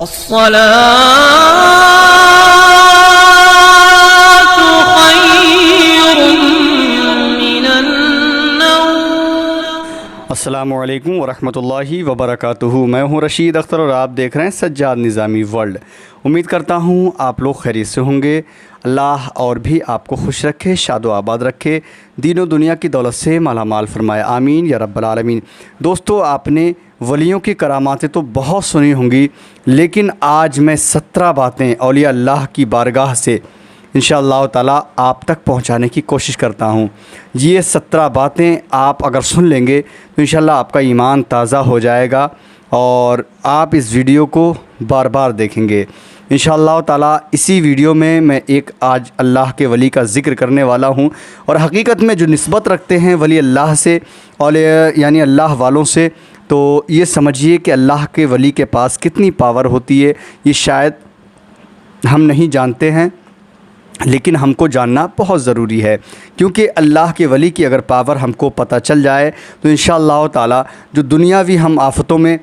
الصلاة خير من النوم۔ السلام علیکم ورحمۃ اللہ وبرکاتہ۔ میں ہوں رشید اختر اور آپ دیکھ رہے ہیں سجاد نظامی ورلڈ۔ امید کرتا ہوں آپ لوگ خیریت سے ہوں گے۔ اللہ اور بھی آپ کو خوش رکھے، شاد و آباد رکھے، دین و دنیا کی دولت سے مالا مال فرمائے، آمین یا رب العالمین۔ دوستو، آپ نے ولیوں کی کراماتیں تو بہت سنی ہوں گی، لیکن آج میں 17 باتیں اولیاء اللہ کی بارگاہ سے انشاءاللہ تعالیٰ آپ تک پہنچانے کی کوشش کرتا ہوں۔ یہ 17 باتیں آپ اگر سن لیں گے تو انشاءاللہ آپ کا ایمان تازہ ہو جائے گا اور آپ اس ویڈیو کو بار بار دیکھیں گے انشاءاللہ تعالیٰ۔ اسی ویڈیو میں ایک آج اللہ کے ولی کا ذکر کرنے والا ہوں، اور حقیقت میں جو نسبت رکھتے ہیں ولی اللہ سے، یعنی اللہ والوں سے، تو یہ سمجھیے کہ اللہ کے ولی کے پاس کتنی پاور ہوتی ہے، یہ شاید ہم نہیں جانتے ہیں، لیکن ہم کو جاننا بہت ضروری ہے، کیونکہ اللہ کے ولی کی اگر پاور ہم کو پتہ چل جائے تو انشاءاللہ تعالیٰ جو دنیاوی ہم آفتوں میں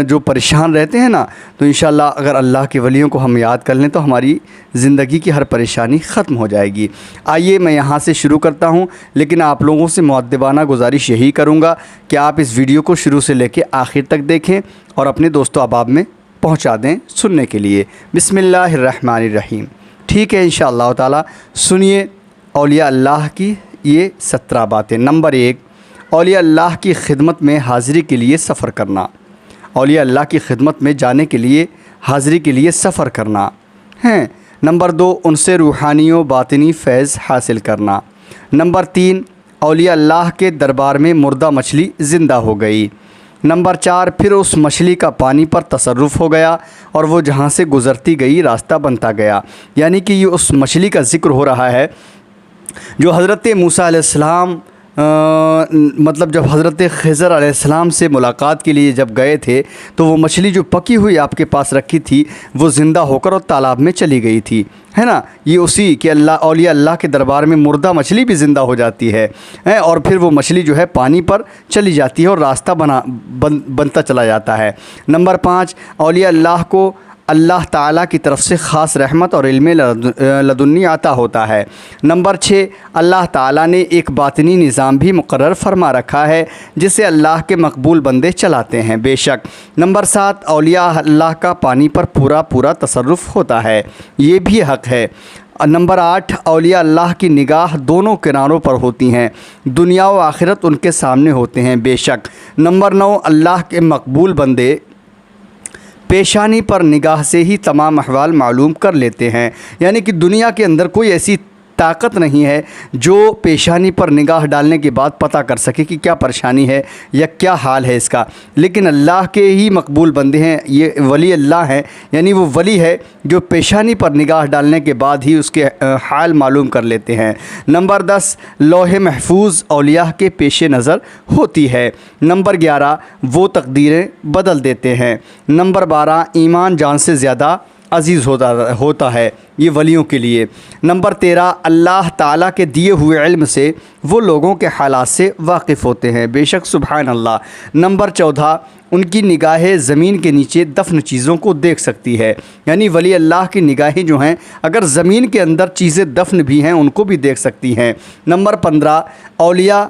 جو پریشان رہتے ہیں نا، تو انشاءاللہ اگر اللہ کے ولیوں کو ہم یاد کر لیں تو ہماری زندگی کی ہر پریشانی ختم ہو جائے گی۔ آئیے میں یہاں سے شروع کرتا ہوں، لیکن آپ لوگوں سے مؤدبانہ گزارش یہی کروں گا کہ آپ اس ویڈیو کو شروع سے لے کے آخر تک دیکھیں اور اپنے دوست و احباب میں پہنچا دیں سننے کے لیے۔ بسم اللہ الرحمن الرحیم۔ ٹھیک ہے، انشاءاللہ تعالیٰ سنیے اولیاء اللہ کی یہ 17 باتیں۔ نمبر 1، اولیاء اللہ کی خدمت میں حاضری کے لیے سفر کرنا۔ اولیاء اللہ کی خدمت میں جانے کے لیے حاضری کے لیے سفر کرنا ہے۔ نمبر 2، ان سے روحانی و باطنی فیض حاصل کرنا۔ نمبر 3، اولیاء اللہ کے دربار میں مردہ مچھلی زندہ ہو گئی۔ نمبر 4، پھر اس مچھلی کا پانی پر تصرف ہو گیا اور وہ جہاں سے گزرتی گئی راستہ بنتا گیا، یعنی کہ یہ اس مچھلی کا ذکر ہو رہا ہے جو حضرت موسیٰ علیہ السلام مطلب جب حضرت خضر علیہ السلام سے ملاقات کے لیے جب گئے تھے تو وہ مچھلی جو پکی ہوئی آپ کے پاس رکھی تھی وہ زندہ ہو کر اور تالاب میں چلی گئی تھی، ہے نا۔ یہ اسی کہ اولیاء اللہ کے دربار میں مردہ مچھلی بھی زندہ ہو جاتی ہے اور پھر وہ مچھلی جو ہے پانی پر چلی جاتی ہے اور راستہ بنتا چلا جاتا ہے۔ نمبر 5، اولیاء اللہ کو اللہ تعالیٰ کی طرف سے خاص رحمت اور علم لدنی عطا ہوتا ہے۔ نمبر 6، اللہ تعالیٰ نے ایک باطنی نظام بھی مقرر فرما رکھا ہے جسے اللہ کے مقبول بندے چلاتے ہیں بے شک۔ نمبر 7، اولیاء اللہ کا پانی پر پورا تصرف ہوتا ہے، یہ بھی حق ہے۔ نمبر 8، اولیاء اللہ کی نگاہ دونوں کناروں پر ہوتی ہیں، دنیا و آخرت ان کے سامنے ہوتے ہیں بے شک۔ نمبر 9، اللہ کے مقبول بندے پیشانی پر نگاہ سے ہی تمام احوال معلوم کر لیتے ہیں، یعنی کہ دنیا کے اندر کوئی ایسی طاقت نہیں ہے جو پیشانی پر نگاہ ڈالنے کے بعد پتہ کر سکے کہ کیا پریشانی ہے یا کیا حال ہے اس کا، لیکن اللہ کے ہی مقبول بندے ہیں، یہ ولی اللہ ہیں، یعنی وہ ولی ہے جو پیشانی پر نگاہ ڈالنے کے بعد ہی اس کے حال معلوم کر لیتے ہیں۔ نمبر 10، لوح محفوظ اولیاء کے پیش نظر ہوتی ہے۔ نمبر 11، وہ تقدیریں بدل دیتے ہیں۔ نمبر 12، ایمان جان سے زیادہ عزیز ہوتا ہے یہ ولیوں کے لیے۔ نمبر 13، اللہ تعالیٰ کے دیے ہوئے علم سے وہ لوگوں کے حالات سے واقف ہوتے ہیں بے شک، سبحان اللہ۔ نمبر 14، ان کی نگاہیں زمین کے نیچے دفن چیزوں کو دیکھ سکتی ہے، یعنی ولی اللہ کی نگاہیں جو ہیں اگر زمین کے اندر چیزیں دفن بھی ہیں ان کو بھی دیکھ سکتی ہیں۔ نمبر 15، اولیاء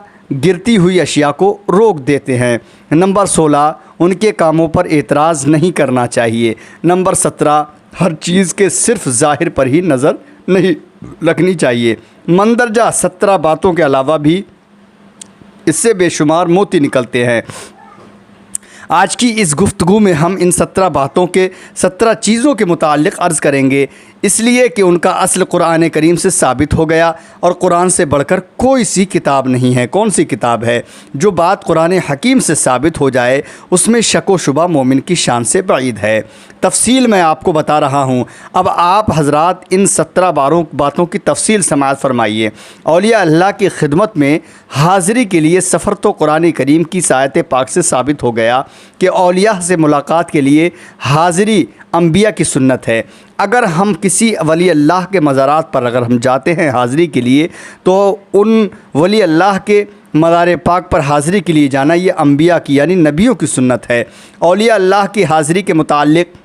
گرتی ہوئی اشیاء کو روک دیتے ہیں۔ نمبر 16، ان کے کاموں پر اعتراض نہیں کرنا چاہیے۔ نمبر 17، ہر چیز کے صرف ظاہر پر ہی نظر نہیں رکھنی چاہیے۔ مندرجہ 17 باتوں کے علاوہ بھی اس سے بے شمار موتی نکلتے ہیں۔ آج کی اس گفتگو میں ہم ان 17 باتوں کے 17 چیزوں کے متعلق عرض کریں گے، اس لیے کہ ان کا اصل قرآن کریم سے ثابت ہو گیا، اور قرآن سے بڑھ کر کوئی سی کتاب نہیں ہے۔ کون سی کتاب ہے؟ جو بات قرآن حکیم سے ثابت ہو جائے اس میں شک و شبہ مومن کی شان سے بعید ہے۔ تفصیل میں آپ کو بتا رہا ہوں، اب آپ حضرات ان 17 باتوں کی تفصیل سماعت فرمائیے۔ اولیاء اللہ کی خدمت میں حاضری کے لیے سفر تو قرآن کریم کی آیت پاک سے ثابت ہو گیا کہ اولیاء سے ملاقات کے لیے حاضری انبیاء کی سنت ہے۔ اگر ہم کسی ولی اللہ کے مزارات پر اگر ہم جاتے ہیں حاضری کے لیے تو ان ولی اللہ کے مزار پاک پر حاضری کے لیے جانا یہ انبیاء کی یعنی نبیوں کی سنت ہے۔ اولیاء اللہ کی حاضری کے متعلق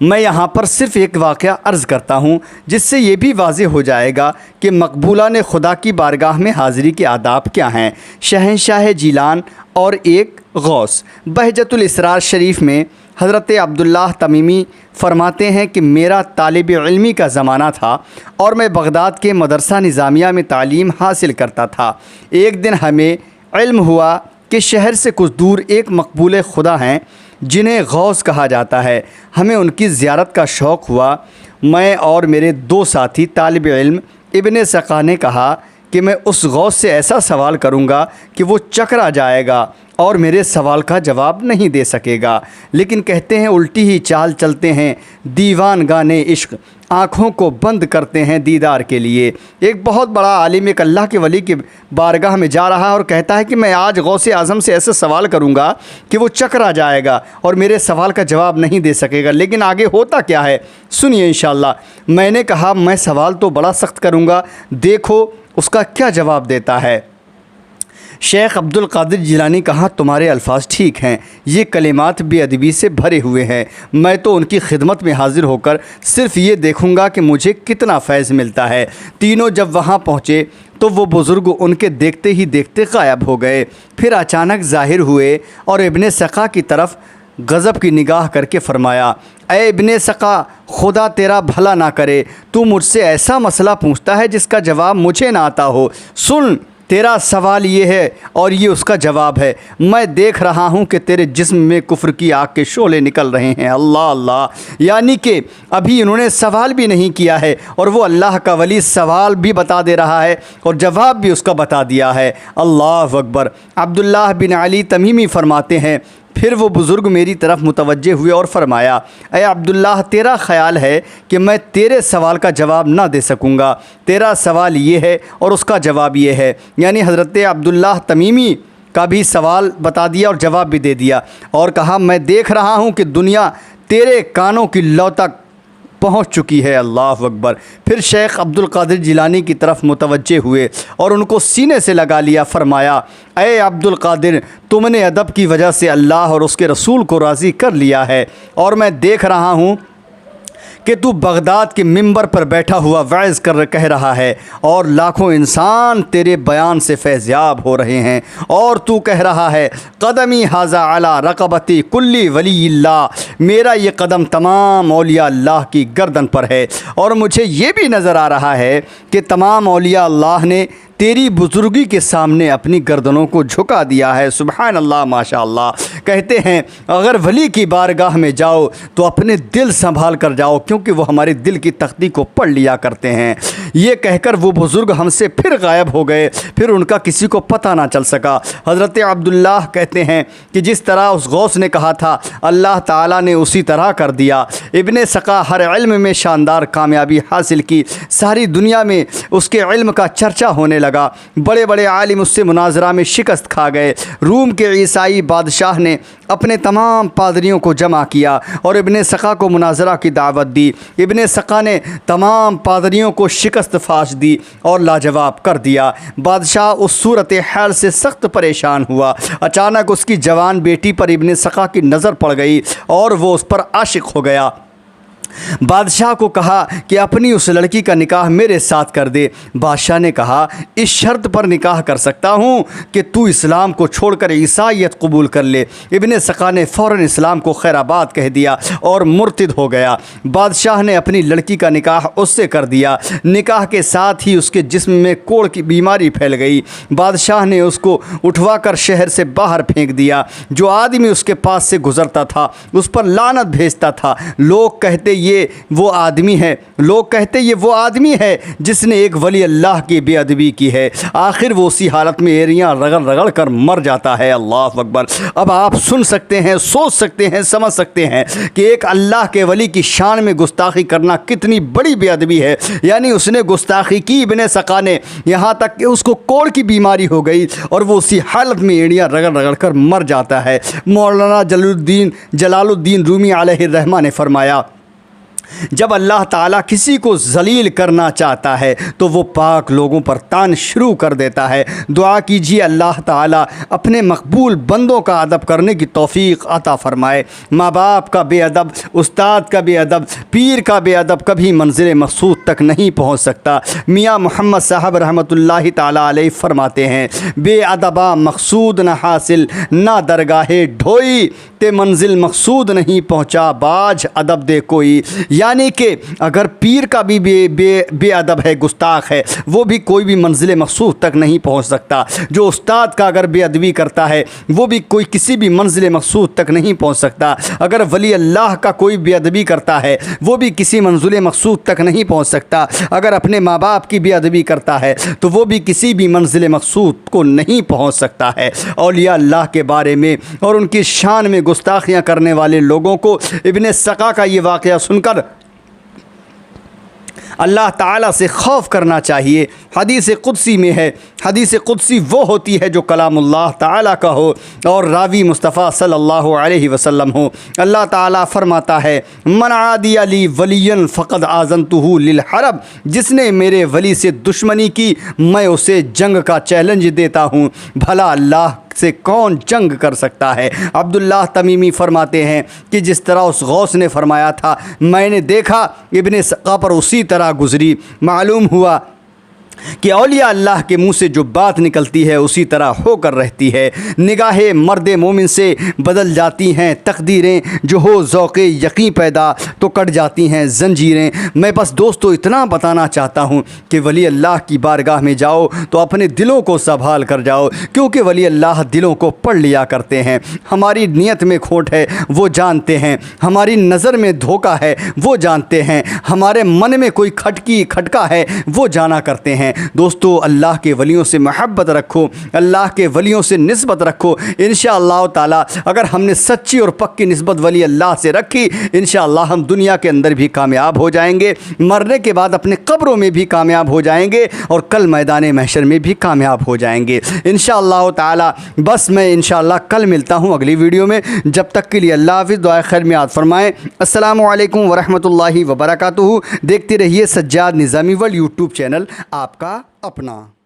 میں یہاں پر صرف ایک واقعہ عرض کرتا ہوں جس سے یہ بھی واضح ہو جائے گا کہ مقبولان خدا کی بارگاہ میں حاضری کے آداب کیا ہیں۔ شہنشاہ جیلان اور ایک غوث۔ بہجت الاسرار شریف میں حضرت عبداللہ تمیمی فرماتے ہیں کہ میرا طالب علمی کا زمانہ تھا اور میں بغداد کے مدرسہ نظامیہ میں تعلیم حاصل کرتا تھا۔ ایک دن ہمیں علم ہوا کہ شہر سے کچھ دور ایک مقبول خدا ہیں جنہیں غوث کہا جاتا ہے۔ ہمیں ان کی زیارت کا شوق ہوا۔ میں اور میرے دو ساتھی طالب علم ابن سقا نے کہا کہ میں اس غوث سے ایسا سوال کروں گا کہ وہ چکرا جائے گا اور میرے سوال کا جواب نہیں دے سکے گا، لیکن کہتے ہیں الٹی ہی چال چلتے ہیں دیوان گانے عشق، آنکھوں کو بند کرتے ہیں دیدار کے لیے۔ ایک بہت بڑا عالم ایک اللہ کے ولی کی بارگاہ میں جا رہا ہے اور کہتا ہے کہ میں آج غوث اعظم سے ایسا سوال کروں گا کہ وہ چکرا جائے گا اور میرے سوال کا جواب نہیں دے سکے گا، لیکن آگے ہوتا کیا ہے سنیے انشاءاللہ۔ میں نے کہا میں سوال تو بڑا سخت کروں گا، دیکھو اس کا کیا جواب دیتا ہے۔ شیخ عبد القادر جیلانی کہا تمہارے الفاظ ٹھیک ہیں، یہ کلمات بے ادبی سے بھرے ہوئے ہیں، میں تو ان کی خدمت میں حاضر ہو کر صرف یہ دیکھوں گا کہ مجھے کتنا فیض ملتا ہے۔ تینوں جب وہاں پہنچے تو وہ بزرگ ان کے دیکھتے ہی دیکھتے غائب ہو گئے، پھر اچانک ظاہر ہوئے اور ابن سقا کی طرف غضب کی نگاہ کر کے فرمایا، اے ابن سقا، خدا تیرا بھلا نہ کرے، تو مجھ سے ایسا مسئلہ پوچھتا ہے جس کا جواب مجھے نہ آتا ہو۔ سن، تیرا سوال یہ ہے اور یہ اس کا جواب ہے۔ میں دیکھ رہا ہوں کہ تیرے جسم میں کفر کی آگ کے شعلے نکل رہے ہیں۔ اللہ اللہ، یعنی کہ ابھی انہوں نے سوال بھی نہیں کیا ہے اور وہ اللہ کا ولی سوال بھی بتا دے رہا ہے اور جواب بھی اس کا بتا دیا ہے۔ اللہ اکبر۔ عبداللہ بن علی تمیمی فرماتے ہیں پھر وہ بزرگ میری طرف متوجہ ہوئے اور فرمایا، اے عبداللہ، تیرا خیال ہے کہ میں تیرے سوال کا جواب نہ دے سکوں گا، تیرا سوال یہ ہے اور اس کا جواب یہ ہے۔ یعنی حضرت عبداللہ تمیمی کا بھی سوال بتا دیا اور جواب بھی دے دیا اور کہا میں دیکھ رہا ہوں کہ دنیا تیرے کانوں کی لو تک پہنچ چکی ہے۔ اللہ اکبر۔ پھر شیخ عبد القادر جیلانی کی طرف متوجہ ہوئے اور ان کو سینے سے لگا لیا، فرمایا، اے عبد القادر، تم نے ادب کی وجہ سے اللہ اور اس کے رسول کو راضی کر لیا ہے اور میں دیکھ رہا ہوں کہ تو بغداد کے منبر پر بیٹھا ہوا وعظ کہہ رہا ہے اور لاکھوں انسان تیرے بیان سے فیضیاب ہو رہے ہیں اور تو کہہ رہا ہے قدمی ھذا علی رقبتی کلی ولی اللہ، میرا یہ قدم تمام اولیاء اللہ کی گردن پر ہے اور مجھے یہ بھی نظر آ رہا ہے کہ تمام اولیاء اللہ نے تیری بزرگی کے سامنے اپنی گردنوں کو جھکا دیا ہے۔ سبحان اللہ، ماشاء اللہ۔ کہتے ہیں اگر ولی کی بارگاہ میں جاؤ تو اپنے دل سنبھال کر جاؤ کیونکہ وہ ہمارے دل کی تختی کو پڑھ لیا کرتے ہیں۔ یہ کہہ کر وہ بزرگ ہم سے پھر غائب ہو گئے، پھر ان کا کسی کو پتہ نہ چل سکا۔ حضرت عبداللہ کہتے ہیں کہ جس طرح اس غوث نے کہا تھا اللہ تعالیٰ نے اسی طرح کر دیا۔ ابن سقا ہر علم میں شاندار کامیابی حاصل کی، ساری دنیا میں اس کے علم کا چرچا ہونے لگا، بڑے بڑے عالم اس سے مناظرہ میں شکست کھا گئے۔ روم کے عیسائی بادشاہ نے اپنے تمام پادریوں کو جمع کیا اور ابن سقا کو مناظرہ کی دعوت دی۔ ابن سقا نے تمام پادریوں کو شکست فاش دی اور لاجواب کر دیا۔ بادشاہ اس صورتحال سے سخت پریشان ہوا۔ اچانک اس کی جوان بیٹی پر ابن سقا کی نظر پڑ گئی اور وہ اس پر عاشق ہو گیا۔ بادشاہ کو کہا کہ اپنی اس لڑکی کا نکاح میرے ساتھ کر دے۔ بادشاہ نے کہا اس شرط پر نکاح کر سکتا ہوں کہ تو اسلام کو چھوڑ کر عیسائیت قبول کر لے۔ ابن سقا نے فوراً اسلام کو خیر آباد کہہ دیا اور مرتد ہو گیا۔ بادشاہ نے اپنی لڑکی کا نکاح اس سے کر دیا۔ نکاح کے ساتھ ہی اس کے جسم میں کوڑ کی بیماری پھیل گئی۔ بادشاہ نے اس کو اٹھوا کر شہر سے باہر پھینک دیا۔ جو آدمی اس کے پاس سے گزرتا تھا اس پر لعنت بھیجتا تھا۔ لوگ کہتے یہ وہ آدمی ہے جس نے ایک ولی اللہ کی بے ادبی کی ہے۔ آخر وہ اسی حالت میں ایریاں رگڑ رگڑ کر مر جاتا ہے۔ اللہ اکبر۔ اب آپ سن سکتے ہیں، سوچ سکتے ہیں، سمجھ سکتے ہیں کہ ایک اللہ کے ولی کی شان میں گستاخی کرنا کتنی بڑی بے ادبی ہے۔ یعنی اس نے گستاخی کی ابن سقا نے، یہاں تک کہ اس کو کوڑ کی بیماری ہو گئی اور وہ اسی حالت میں ایڑیاں رگڑ رگڑ کر مر جاتا ہے۔ مولانا جلال الدین رومی علیہ الرحمہ نے فرمایا جب اللہ تعالیٰ کسی کو ذلیل کرنا چاہتا ہے تو وہ پاک لوگوں پر تان شروع کر دیتا ہے۔ دعا کیجیے اللہ تعالیٰ اپنے مقبول بندوں کا ادب کرنے کی توفیق عطا فرمائے۔ ماں باپ کا بے ادب، استاد کا بے ادب، پیر کا بے ادب کبھی منزل مقصود تک نہیں پہنچ سکتا۔ میاں محمد صاحب رحمۃ اللہ تعالیٰ علیہ فرماتے ہیں، بے ادبا مقصود نہ حاصل، نہ درگاہ ڈھوئی تے منزل مقصود نہیں پہنچا، باج ادب دے کوئی۔ یعنی کہ اگر پیر کا بھی بے ادب ہے، گستاخ ہے، وہ بھی کوئی بھی منزل مقصود تک نہیں پہنچ سکتا۔ جو استاد کا اگر بے ادبی کرتا ہے وہ بھی کوئی کسی بھی منزل مقصود تک نہیں پہنچ سکتا۔ اگر ولی اللہ کا کوئی بے ادبی کرتا ہے وہ بھی کسی منزل مقصود تک نہیں پہنچ سکتا۔ اگر اپنے ماں باپ کی بے ادبی کرتا ہے تو وہ بھی کسی بھی منزل مقصود کو نہیں پہنچ سکتا ہے۔ اولیاء اللہ کے بارے میں اور ان کی شان میں گستاخیاں کرنے والے لوگوں کو ابن سقا کا یہ واقعہ سن کر اللہ تعالیٰ سے خوف کرنا چاہیے۔ حدیث قدسی میں ہے، حدیث قدسی وہ ہوتی ہے جو کلام اللہ تعالیٰ کا ہو اور راوی مصطفیٰ صلی اللہ علیہ وسلم ہو۔ اللہ تعالیٰ فرماتا ہے، من عادی لی ولی فقد آذنتہ للحرب، جس نے میرے ولی سے دشمنی کی میں اسے جنگ کا چیلنج دیتا ہوں۔ بھلا اللہ سے کون جنگ کر سکتا ہے؟ عبداللہ تمیمی فرماتے ہیں کہ جس طرح اس غوث نے فرمایا تھا، میں نے دیکھا ابن سقا پر اسی طرح گزری۔ معلوم ہوا کہ اولیاء اللہ کے منہ سے جو بات نکلتی ہے اسی طرح ہو کر رہتی ہے۔ نگاہ مرد مومن سے بدل جاتی ہیں تقدیریں، جو ہو ذوق یقین پیدا تو کٹ جاتی ہیں زنجیریں۔ میں بس دوستو اتنا بتانا چاہتا ہوں کہ ولی اللہ کی بارگاہ میں جاؤ تو اپنے دلوں کو سنبھال کر جاؤ، کیونکہ ولی اللہ دلوں کو پڑھ لیا کرتے ہیں۔ ہماری نیت میں کھوٹ ہے وہ جانتے ہیں، ہماری نظر میں دھوکہ ہے وہ جانتے ہیں، ہمارے من میں کوئی کھٹکا ہے وہ جانا کرتے ہیں۔ دوستو اللہ کے ولیوں سے محبت رکھو، اللہ کے ولیوں سے نسبت رکھو۔ انشاءاللہ تعالی اگر ہم نے سچی اور پکی نسبت ولی اللہ سے رکھی، انشاءاللہ ہم دنیا کے اندر بھی کامیاب ہو جائیں گے، مرنے کے بعد اپنے قبروں میں بھی کامیاب ہو جائیں گے اور کل میدان محشر میں بھی کامیاب ہو جائیں گے انشاءاللہ تعالی۔ بس میں انشاءاللہ کل ملتا ہوں اگلی ویڈیو میں، جب تک کے لیے اللہ حافظ، دعائے خیر میں یاد فرمائیں۔ السلام علیکم ورحمۃ اللہ وبرکاتہ۔ دیکھتے رہیے سجاد نظامی ورلڈ یوٹیوب چینل، آپ کا اپنا۔